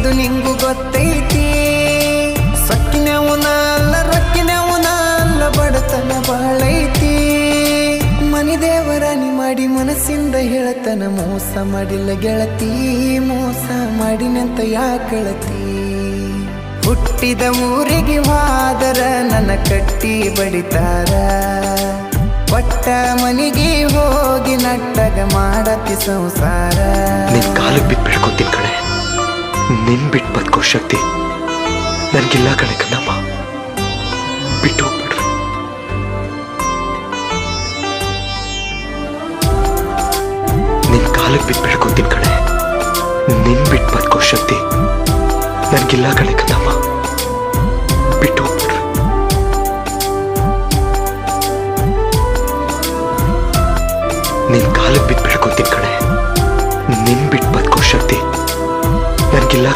ಅದು ನಿಂಗೂ ಗೊತ್ತೈತಿ. ಸೊಕ್ಕಿನವನ ಅಲ್ಲ ರೊಕ್ಕಿನವನ ಅಲ್ಲ, ಬಡತನ ಬಾಳೈತಿ. ಮನಿ ದೇವರಾನಿ ಮಾಡಿ ಮನಸ್ಸಿಂದ ಹೇಳತನ, ಮೋಸ ಮಾಡಿಲ್ಲ ಗೆಳತಿ, ಮೋಸ ಮಾಡಿನಂತ ಯಾಕಳತಿ. ಹುಟ್ಟಿದ ಊರಿಗೆ ಹೋದರ ನನ್ನ ಕಟ್ಟಿ ಬಡಿತಾರ, ಒಟ್ಟ ಮನಿಗೆ ಹೋಗಿ ನಟ್ಟಗ ಮಾಡತಿ ಸಂಸಾರ. ನಿನ್ ಕಾಲಿಗೆ ಬಿಟ್ಟು ಬೆಳ್ಕೊತೀನಿ ಕಣೆ, ನಿನ್ ಬಿಟ್ಟು ಬದುಕೋ ಶಕ್ತಿ ನನ್ಗಿಲ್ಲ ಕಣೆ ಕಣ್ಣಮ್ಮ. ಬಿಟ್ಟು ಹೋಗ್ಬಿಡ್ರಿ. ನಿನ್ ಕಾಲಿಗೆ ಬಿಟ್ಟು ಬೆಳ್ಕೊತೀನಿ ಕಣೆ, ನಿನ್ ಬಿಟ್ಟು ಬದುಕೋ ಶಕ್ತಿ ನನ್ಗಿಲ್ಲ ಕಣೆ ಕಣ್ಣಮ್ಮ. ಬಿಟ್ಟು ಹೋಗ್ಬಿಡ್ರಿ. ನಿನ್ ಕಾಲಿಗೆ ಬಿಟ್ಟು ಬೆಳ್ಕೊತೀನಿ ಕಣೆ, ನಿನ್ ಬಿಟ್ಟು ಬದುಕೋ ಶಕ್ತಿ ನನ್ಗಿಲ್ಲ.